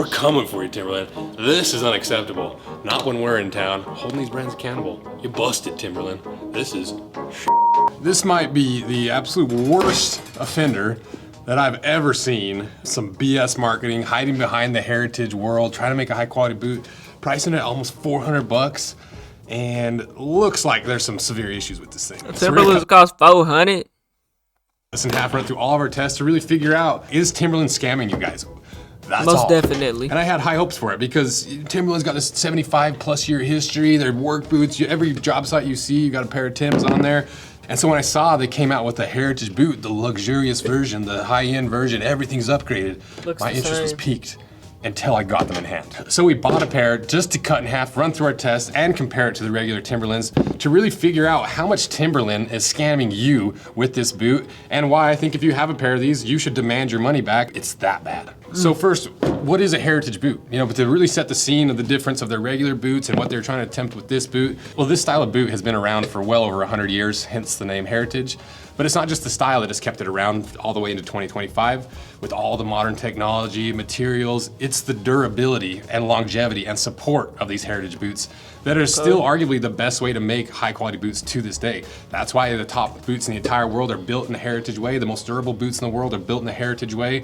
We're coming for you, Timberland. This is unacceptable. Not when we're in town. Holding these brands accountable. You busted, Timberland. This is This might be the absolute worst offender that I've ever seen. Some BS marketing, hiding behind the heritage world, trying to make a high quality boot, pricing it at almost 400 bucks, and looks like there's some severe issues with this thing. Timberlands cost 400. This in half, run through all of our tests to really figure out, is Timberland scamming you guys? That's Most all. definitely. And I had high hopes for it because Timberland's got this 75+ year history. They're work boots. Every job site you see, you got a pair of Timbs on there. And so when I saw they came out with the heritage boot, the luxurious version, the high-end version, everything's upgraded, my interest was piqued until I got them in hand. So we bought a pair just to cut in half, run through our tests, and compare it to the regular Timberlands to really figure out how much Timberland is scamming you with this boot, and why I think if you have a pair of these, you should demand your money back. It's that bad. So first, what is a heritage boot? You know, but to really set the scene of the difference of their regular boots and what they're trying to attempt with this boot, well, this style of boot has been around for well over 100 years, hence the name heritage. But it's not just the style that has kept it around all the way into 2025 with all the modern technology, materials. It's the durability and longevity and support of these heritage boots that are still arguably the best way to make high quality boots to this day. That's why the top boots in the entire world are built in a heritage way. The most durable boots in the world are built in a heritage way.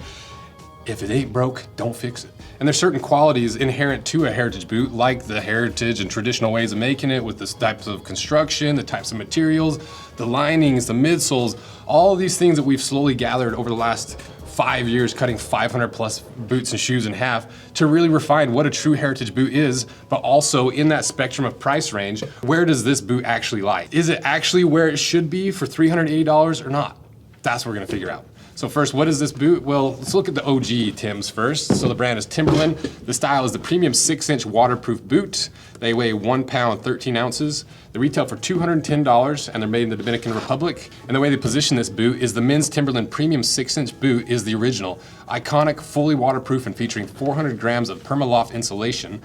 If it ain't broke, don't fix it. And there's certain qualities inherent to a heritage boot, like the heritage and traditional ways of making it with the types of construction, the types of materials, the linings, the midsoles, all of these things that we've slowly gathered over the last 5 years, cutting 500+ boots and shoes in half to really refine what a true heritage boot is, but also in that spectrum of price range, where does this boot actually lie? Is it actually where it should be for $380 or not? That's what we're gonna figure out. So first, what is this boot? Well, let's look at the OG Timbs first. So the brand is Timberland. The style is the premium 6-inch waterproof boot. They weigh 1 pound, 13 ounces. They retail for $210 and they're made in the Dominican Republic. And the way they position this boot is the men's Timberland premium 6-inch boot is the original. Iconic, fully waterproof and featuring 400 grams of Permaloft insulation.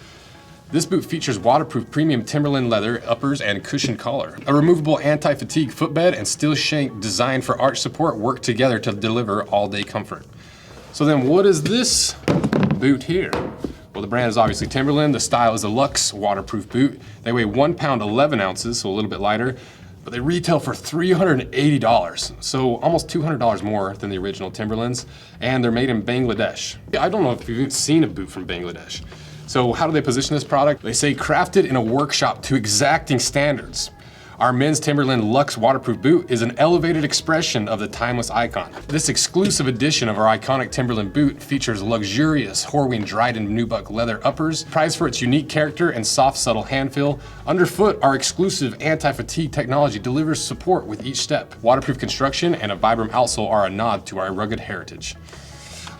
This boot features waterproof premium Timberland leather uppers and cushion collar. A removable anti-fatigue footbed and steel shank designed for arch support work together to deliver all-day comfort. So then what is this boot here? Well, the brand is obviously Timberland. The style is a luxe waterproof boot. They weigh 1 pound, 11 ounces, so a little bit lighter, but they retail for $380. So almost $200 more than the original Timberlands, and they're made in Bangladesh. I don't know if you've even seen a boot from Bangladesh. So how do they position this product? They say crafted in a workshop to exacting standards. Our men's Timberland Luxe waterproof boot is an elevated expression of the timeless icon. This exclusive edition of our iconic Timberland boot features luxurious Horween Dryden nubuck leather uppers, prized for its unique character and soft, subtle hand feel. Underfoot, our exclusive anti-fatigue technology delivers support with each step. Waterproof construction and a Vibram outsole are a nod to our rugged heritage.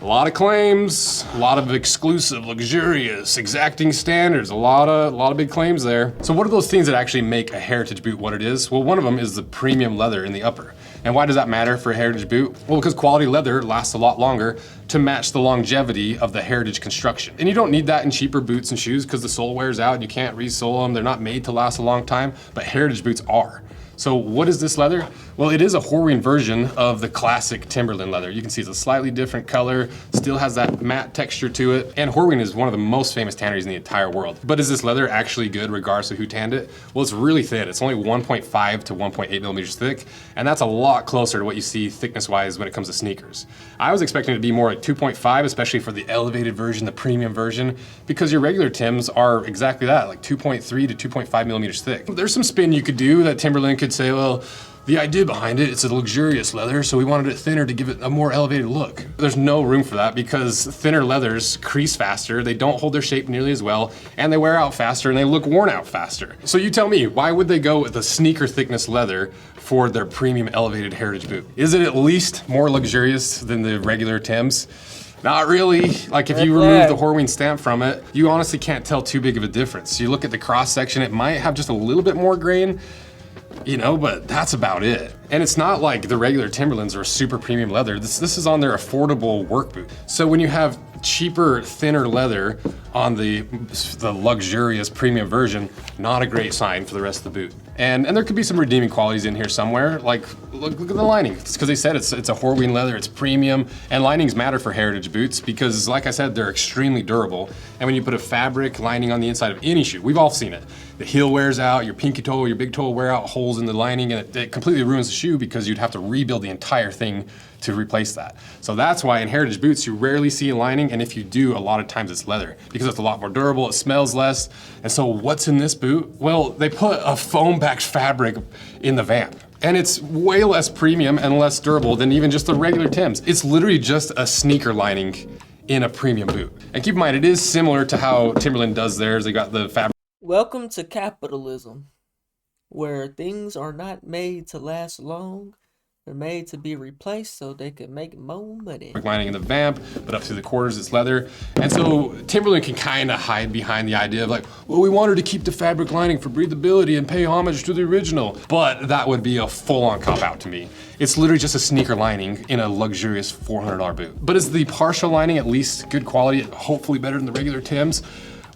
A lot of claims, a lot of exclusive, luxurious, exacting standards, a lot of big claims there. So what are those things that actually make a heritage boot what it is? Well, one of them is the premium leather in the upper. And why does that matter for a heritage boot? Well, because quality leather lasts a lot longer to match the longevity of the heritage construction. And you don't need that in cheaper boots and shoes because the sole wears out and you can't re-sole them. They're not made to last a long time, but heritage boots are. So what is this leather? Well, it is a Horween version of the classic Timberland leather. You can see it's a slightly different color, still has that matte texture to it. And Horween is one of the most famous tanneries in the entire world. But is this leather actually good regardless of who tanned it? Well, it's really thin. It's only 1.5 to 1.8 millimeters thick. And that's a lot closer to what you see thickness-wise when it comes to sneakers. I was expecting it to be more like 2.5, especially for the elevated version, the premium version, because your regular Timbs are exactly that, like 2.3 to 2.5 millimeters thick. There's some spin you could do that Timberland could say, well, the idea behind it, it's a luxurious leather, so we wanted it thinner to give it a more elevated look. There's no room for that because thinner leathers crease faster, they don't hold their shape nearly as well, and they wear out faster and they look worn out faster. So you tell me, why would they go with a sneaker thickness leather for their premium elevated heritage boot? Is it at least more luxurious than the regular Timbs? Not really. Like if you remove the Horween stamp from it, you honestly can't tell too big of a difference. You look at the cross section, it might have just a little bit more grain, you know, but that's about it. And it's not like the regular Timberlands are super premium leather. This is on their affordable work boot. So when you have cheaper, thinner leather on the luxurious premium version, not a great sign for the rest of the boot. And there could be some redeeming qualities in here somewhere. Like, look at the lining. It's because they said it's a Horween leather, it's premium, and linings matter for heritage boots because, like I said, they're extremely durable. And when you put a fabric lining on the inside of any shoe, we've all seen it. The heel wears out, your pinky toe, your big toe wear out holes in the lining, and it completely ruins the shoe because you'd have to rebuild the entire thing to replace that. So that's why in heritage boots, you rarely see a lining, and if you do, a lot of times it's leather because it's a lot more durable, it smells less. And so what's in this boot? Well, they put a foam-backed fabric in the vamp. And it's way less premium and less durable than even just the regular Timbs. It's literally just a sneaker lining in a premium boot. And keep in mind, it is similar to how Timberland does theirs. They got the fabric Welcome to capitalism, where things are not made to last long. They're made to be replaced so they can make more money. lining in the vamp, but up to the quarters it's leather. And so Timberland can kind of hide behind the idea of like, well, we wanted to keep the fabric lining for breathability and pay homage to the original. But that would be a full-on cop-out to me. It's literally just a sneaker lining in a luxurious $400 boot. But is the partial lining at least good quality, hopefully better than the regular Timbs?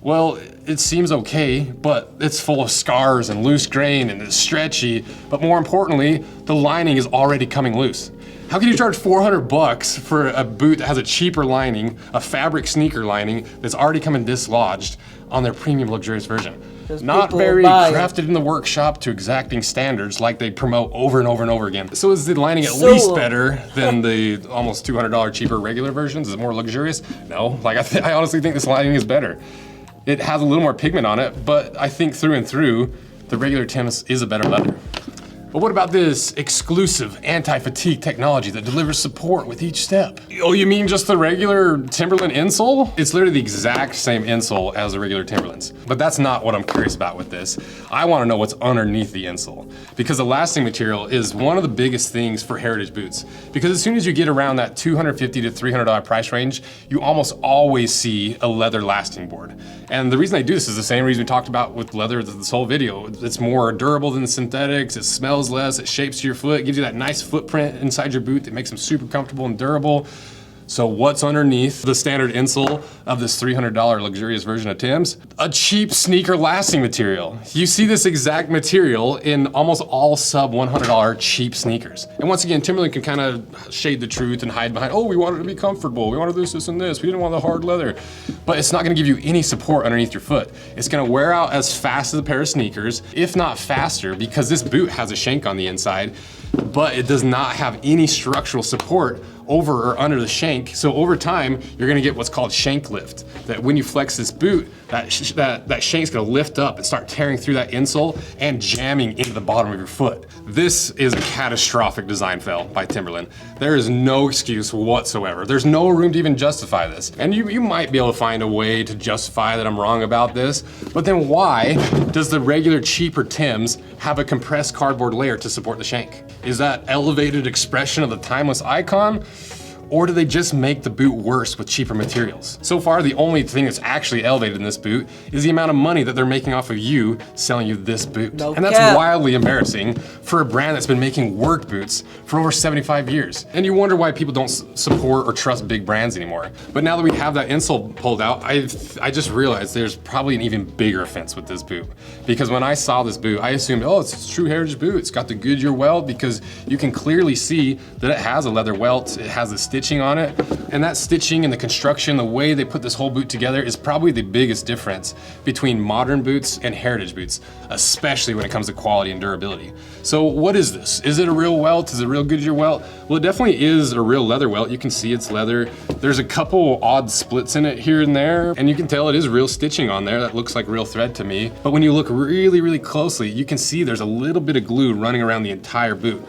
Well, it seems okay, but it's full of scars and loose grain and it's stretchy, but more importantly, the lining is already coming loose. How can you charge $400 for a boot that has a cheaper lining, a fabric sneaker lining that's already coming dislodged on their premium luxurious version? Not very crafted in the workshop to exacting standards like they promote over and over and over again. So is the lining at least better than the almost $200 cheaper regular versions? Is it more luxurious? No, like I honestly think this lining is better. It has a little more pigment on it, but I think through and through, the regular Timbs is a better leather. But what about this exclusive anti-fatigue technology that delivers support with each step? Oh, you mean just the regular Timberland insole? It's literally the exact same insole as the regular Timberlands. But that's not what I'm curious about with this. I want to know what's underneath the insole. Because the lasting material is one of the biggest things for heritage boots. Because as soon as you get around that $250 to $300 price range, you almost always see a leather lasting board. And the reason I do this is the same reason we talked about with leather this whole video. It's more durable than the synthetics, it smells less, it shapes to your foot, it gives you that nice footprint inside your boot that makes them super comfortable and durable. So what's underneath the standard insole of this $300 luxurious version of Timbs? A cheap sneaker lasting material. You see this exact material in almost all sub $100 cheap sneakers. And once again, Timberland can kind of shade the truth and hide behind, oh, we wanted to be comfortable, we wanted this, this, and this, we didn't want the hard leather. But it's not gonna give you any support underneath your foot. It's gonna wear out as fast as a pair of sneakers, if not faster, because this boot has a shank on the inside, but it does not have any structural support over or under the shank. So over time, you're gonna get what's called shank lift. That when you flex this boot, that shank's gonna lift up and start tearing through that insole and jamming into the bottom of your foot. This is a catastrophic design fail by Timberland. There is no excuse whatsoever. There's no room to even justify this. And you might be able to find a way to justify that I'm wrong about this, but then why does the regular cheaper Timbs have a compressed cardboard layer to support the shank? Is that elevated expression of the timeless icon? Or do they just make the boot worse with cheaper materials? So far, the only thing that's actually elevated in this boot is the amount of money that they're making off of you selling you this boot. No and that's cap. wildly embarrassing for a brand that's been making work boots for over 75 years. And you wonder why people don't support or trust big brands anymore. But now that we have that insole pulled out, I just realized there's probably an even bigger offense with this boot. Because when I saw this boot, I assumed, oh, it's a true heritage boot. It's got the Goodyear welt because you can clearly see that it has a leather welt. It has a stitching on it, and that stitching and the construction, the way they put this whole boot together is probably the biggest difference between modern boots and heritage boots, especially when it comes to quality and durability. So what is this? Is it a real welt? Is it a real Goodyear welt? Well, it definitely is a real leather welt. You can see it's leather. There's a couple odd splits in it here and there, and you can tell it is real stitching on there. That looks like real thread to me. But when you look really, really closely, you can see there's a little bit of glue running around the entire boot.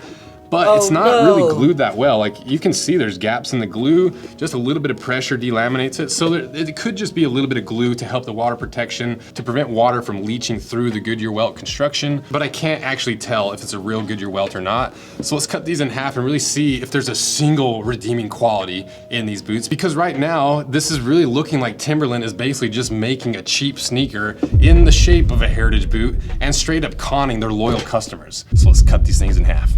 But it's not really glued that well. Like you can see there's gaps in the glue, just a little bit of pressure delaminates it. So it could just be a little bit of glue to help the water protection, to prevent water from leaching through the Goodyear welt construction. But I can't actually tell if it's a real Goodyear welt or not. So let's cut these in half and really see if there's a single redeeming quality in these boots. Because right now, this is really looking like Timberland is basically just making a cheap sneaker in the shape of a heritage boot and straight up conning their loyal customers. So let's cut these things in half.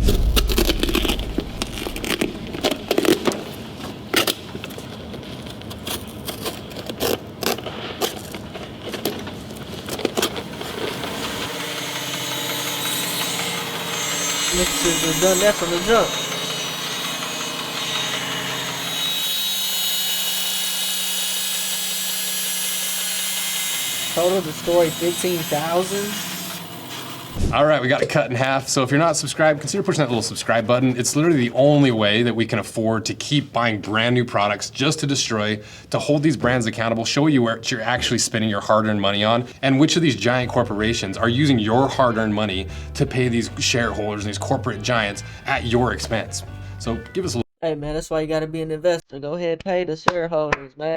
should have done that from the jump. Total destroyed 15,000. All right, we got it cut in half. So if you're not subscribed, consider pushing that little subscribe button. It's literally the only way that we can afford to keep buying brand new products just to destroy, to hold these brands accountable, show you what you're actually spending your hard-earned money on, and which of these giant corporations are using your hard-earned money to pay these shareholders and these corporate giants at your expense. So give us a Hey man, that's why you gotta be an investor. Go ahead, pay the shareholders, man.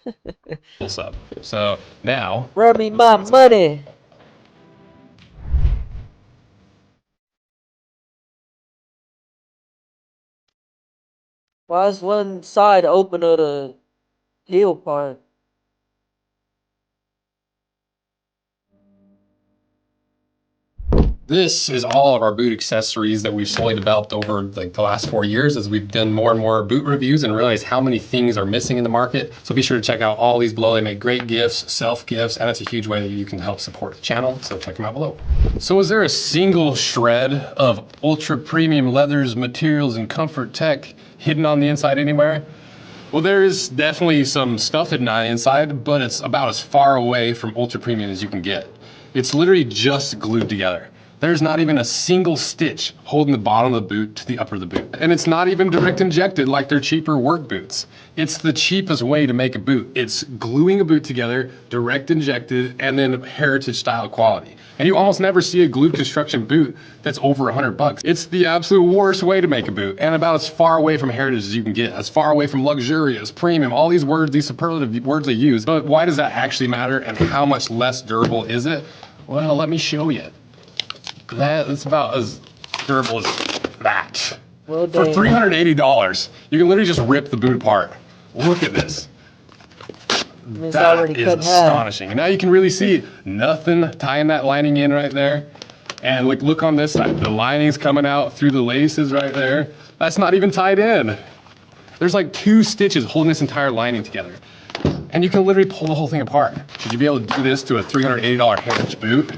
little sub. So now, Run me my money. Why is one side open of the heel part? this is all of our boot accessories that we've slowly developed over like the last 4 years as we've done more and more boot reviews and realized how many things are missing in the market. So be sure to check out all these below. They make great gifts, self gifts, and it's a huge way that you can help support the channel. So check them out below. So is there a single shred of ultra premium leathers, materials, and comfort tech hidden on the inside anywhere? Well, there is definitely some stuff hidden on the inside, but it's about as far away from ultra premium as you can get. It's literally just glued together. There's not even a single stitch holding the bottom of the boot to the upper of the boot. And it's not even direct injected like their cheaper work boots. It's the cheapest way to make a boot. It's gluing a boot together, direct injected, and then heritage style quality. And you almost never see a glued construction boot that's over $100. It's the absolute worst way to make a boot, and about as far away from heritage as you can get, as far away from luxurious, premium, all these words, these superlative words they use. But why does that actually matter, and how much less durable is it? Well, let me show you. That's about as durable as that. Well, For damn. $380, you can literally just rip the boot apart. Look at this. It's That already is cut in half. astonishing. And now you can really see nothing tying that lining in right there. And look on this side. The lining's coming out through the laces right there. That's not even tied in. There's like 2 stitches holding this entire lining together. And you can literally pull the whole thing apart. Should you be able to do this to a $380 heritage boot?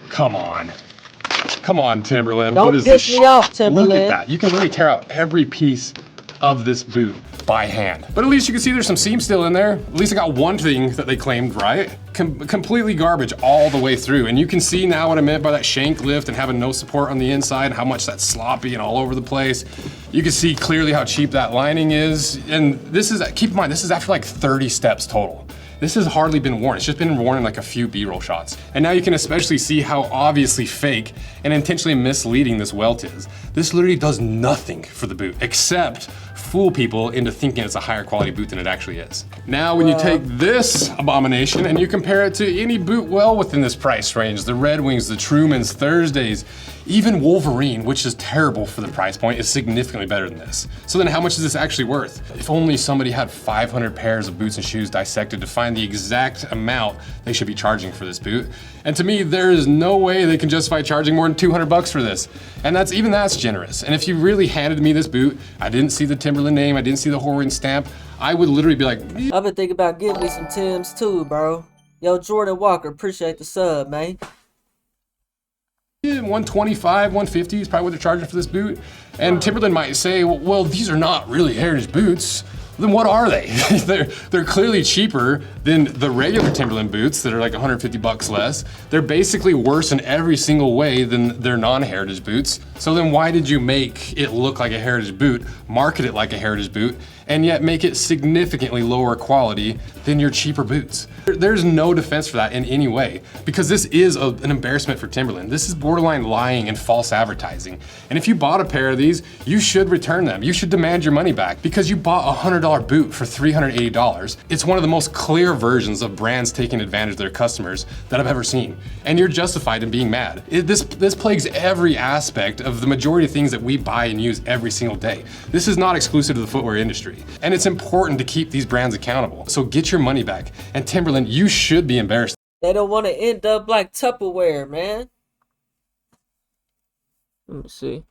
Come on. Come on, Timberland. Don't what is piss this me off, Look Timberland. at that. You can literally tear out every piece of this boot by hand. But at least you can see there's some seam still in there. At least I got one thing that they claimed right. Completely garbage all the way through. And you can see now what I meant by that shank lift and having no support on the inside, how much that's sloppy and all over the place. You can see clearly how cheap that lining is. And this is, keep in mind, this is after like 30 steps total. This has hardly been worn. It's just been worn in like a few B-roll shots. And now you can especially see how obviously fake and intentionally misleading this welt is. This literally does nothing for the boot except fool people into thinking it's a higher quality boot than it actually is. Now, when you take this abomination and you compare it to any boot well within this price range, the Red Wings, the Trumans, Thursdays, even Wolverine, which is terrible for the price point, is significantly better than this. So then how much is this actually worth? If only somebody had 500 pairs of boots and shoes dissected to find the exact amount they should be charging for this boot. And to me, there is no way they can justify charging more than $200 for this. And that's generous. And if you really handed me this boot, I didn't see the Timberland name, I didn't see the Horween stamp, I would literally be like, I've been thinking about getting me some Timbs too, bro. Yo, Jordan Walker, appreciate the sub, man. 125, 150 is probably what they're charging for this boot. And Timberland might say, well, these are not really heritage boots. Then what are they? they're clearly cheaper than the regular Timberland boots that are like 150 bucks less. They're basically worse in every single way than their non-heritage boots. So then why did you make it look like a heritage boot, market it like a heritage boot, and yet make it significantly lower quality than your cheaper boots? There's no defense for that in any way, because this is an embarrassment for Timberland. This is borderline lying and false advertising. And if you bought a pair of these, you should return them. You should demand your money back because you bought a $100 boot for $380. It's one of the most clear versions of brands taking advantage of their customers that I've ever seen. And you're justified in being mad. This plagues every aspect of the majority of things that we buy and use every single day. This is not exclusive to the footwear industry. And it's important to keep these brands accountable. So get your money back. And Timberland, you should be embarrassed. They don't want to end up like Tupperware, man. Let me see.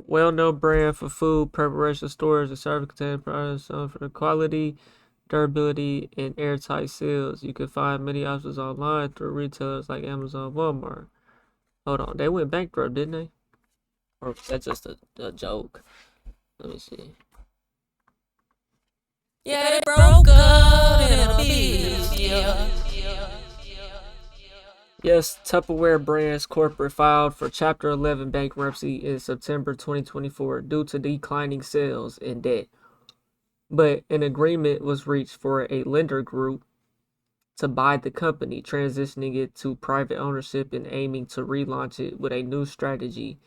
Well-known brand for food preparation, storage, and service container products for the quality, durability, and airtight seals. You can find many options online through retailers like Amazon, Walmart. Hold on, they went bankrupt, didn't they? Or was that just a joke? Let me see. Yeah, they broke up in a piece, yeah. Yes, Tupperware Brands Corporate filed for Chapter 11 bankruptcy in September 2024 due to declining sales and debt. But an agreement was reached for a lender group to buy the company, transitioning it to private ownership and aiming to relaunch it with a new strategy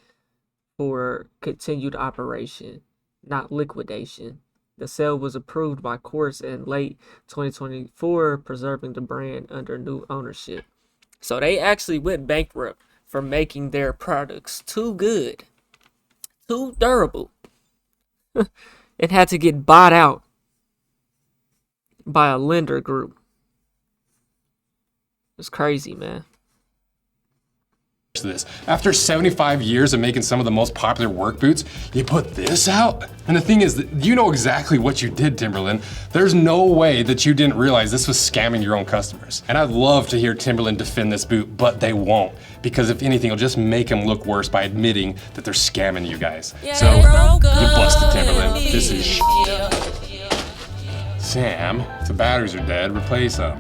for continued operation, not liquidation. The sale was approved by courts in late 2024, preserving the brand under new ownership. So they actually went bankrupt for making their products too good, too durable, and had to get bought out by a lender group. It's crazy, man. This. After 75 years of making some of the most popular work boots, you put this out? And the thing is, that you know exactly what you did, Timberland. There's no way that you didn't realize this was scamming your own customers. And I'd love to hear Timberland defend this boot, but they won't. Because if anything, it'll just make them look worse by admitting that they're scamming you guys. So, you busted, Timberland. This is Sam, if the batteries are dead, replace them.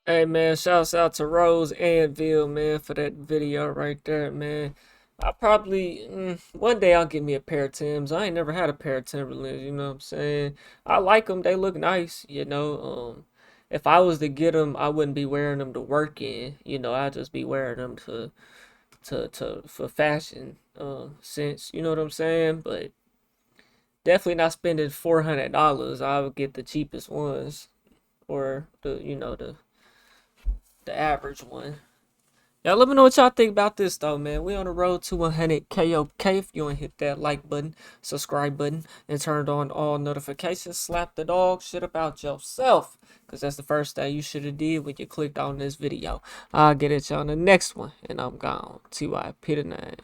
Hey man, shouts out to Rose Anvil, man, for that video right there, man. I probably, one day I'll get me a pair of Timbs. I ain't never had a pair of Timberlands, you know what I'm saying? I like them, they look nice, you know. If I was to get them, I wouldn't be wearing them to work in, you know, I'd just be wearing them for fashion, sense, you know what I'm saying? But definitely not spending $400. I would get the cheapest ones, or the average one. Y'all let me know what y'all think about this though, man. We on the road to 100 KOK. If you want to hit that like button, subscribe button, and turn on all notifications, slap the dog shit about yourself, because that's the first thing you should have did when you clicked on this video. I'll get at y'all on the next one, and I'm gone. TYP the name.